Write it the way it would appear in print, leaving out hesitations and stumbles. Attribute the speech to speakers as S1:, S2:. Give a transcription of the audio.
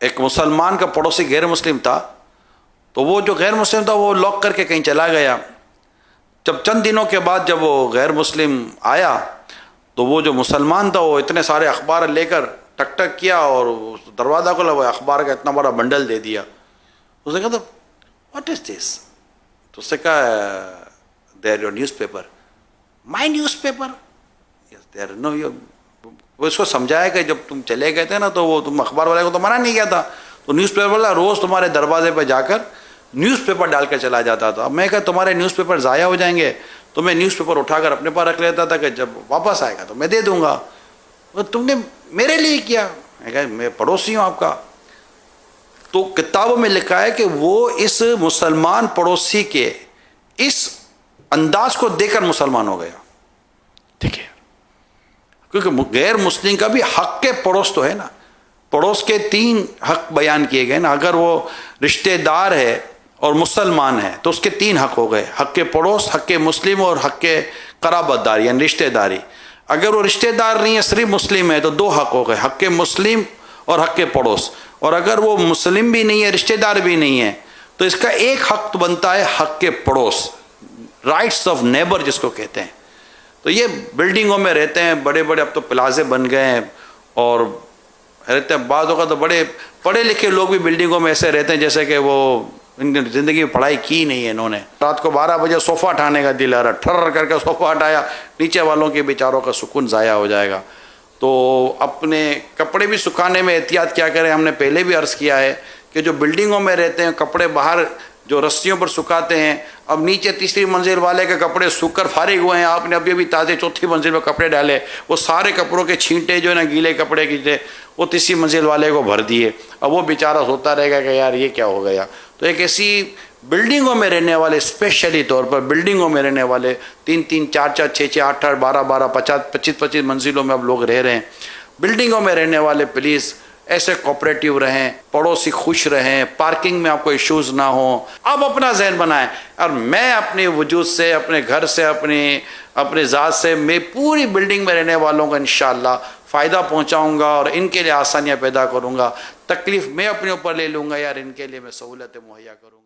S1: ایک مسلمان کا پڑوسی غیر مسلم تھا، تو وہ جو غیر مسلم تھا وہ لاک کر کے کہیں چلا گیا. جب چند دنوں کے بعد جب وہ غیر مسلم آیا تو وہ جو مسلمان تھا وہ اتنے سارے اخبار لے کر ٹک ٹک کیا اور دروازہ کھولا، وہ اخبار کا اتنا بڑا بنڈل دے دیا. اس نے کہا واٹ از دس؟ تو اس نے کہا they are your newspaper. My newspaper? Yes they are. No. وہ اس کو سمجھایا کہ جب تم چلے گئے تھے نا تو وہ تم اخبار والے کو تو منع نہیں کیا تھا، تو نیوز پیپر والا روز تمہارے دروازے پہ جا کر نیوز پیپر ڈال کر چلا جاتا تھا. اب میں کہا تمہارے نیوز پیپر ضائع ہو جائیں گے تو میں نیوز پیپر اٹھا کر اپنے پاس رکھ لیتا تھا کہ جب واپس آئے گا تو میں دے دوں گا. تم نے میرے لیے کیا؟ میں کہا میں پڑوسی ہوں آپ کا. تو کتابوں میں لکھا ہے کہ وہ اس مسلمان پڑوسی کے اس انداز کو دے کر مسلمان ہو گیا. ٹھیک ہے، کیونکہ غیر مسلم کا بھی حق کے پڑوس تو ہے نا. پڑوس کے 3 حق بیان کیے گئے نا. اگر وہ رشتہ دار ہے اور مسلمان ہے تو اس کے 3 حق ہو گئے، حق کے پڑوس، حق کے مسلم اور حق کے قرابت داری یعنی رشتہ داری. اگر وہ رشتہ دار نہیں ہے صرف مسلم ہے تو 2 حق ہو گئے، حق کے مسلم اور حق کے پڑوس. اور اگر وہ مسلم بھی نہیں ہے رشتہ دار بھی نہیں ہے تو اس کا ایک حق تو بنتا ہے حق کے پڑوس، رائٹس آف نیبر جس کو کہتے ہیں. تو یہ بلڈنگوں میں رہتے ہیں، بڑے بڑے اب تو پلازے بن گئے ہیں اور رہتے ہیں. بعض اوقات تو بڑے پڑھے لکھے لوگ بھی بلڈنگوں میں ایسے رہتے ہیں جیسے کہ وہ زندگی میں پڑھائی کی نہیں ہے انہوں نے. رات کو 12 بجے صوفہ اٹھانے کا دل آ رہا، ٹھر کر کے صوفہ اٹھایا، نیچے والوں کے بیچاروں کا سکون ضائع ہو جائے گا. تو اپنے کپڑے بھی سکھانے میں احتیاط کیا کریں. ہم نے پہلے بھی عرض کیا ہے کہ جو بلڈنگوں میں رہتے ہیں کپڑے باہر جو رسیوں پر سکھاتے ہیں، اب نیچے 3ری منزل والے کے کپڑے سوکھ کر فارغ ہوئے ہیں، آپ نے ابھی ابھی تازے 4تھی منزل پہ کپڑے ڈالے، وہ سارے کپڑوں کے چھینٹے جو ہے نا گیلے کپڑے کی وہ 3ری منزل والے کو بھر دیے. اب وہ بیچارہ سوتا رہے گا کہ یار یہ کیا ہو گیا. تو ایک ایسی بلڈنگوں میں رہنے والے، اسپیشلی طور پر بلڈنگوں میں رہنے والے 3-3 4-4 6-6 8-8 12-12 25-25 منزلوں میں اب لوگ رہ رہے ہیں. بلڈنگوں میں رہنے والے پلیز ایسے کوپریٹیو رہیں، پڑوسی خوش رہیں، پارکنگ میں آپ کو ایشوز نہ ہوں. اب اپنا ذہن بنائیں اور میں اپنے وجود سے، اپنے گھر سے، اپنے ذات سے میں پوری بلڈنگ میں رہنے والوں کو انشاءاللہ فائدہ پہنچاؤں گا اور ان کے لیے آسانیاں پیدا کروں گا. تکلیف میں اپنے اوپر لے لوں گا، یار ان کے لیے میں سہولتیں مہیا کروں گا.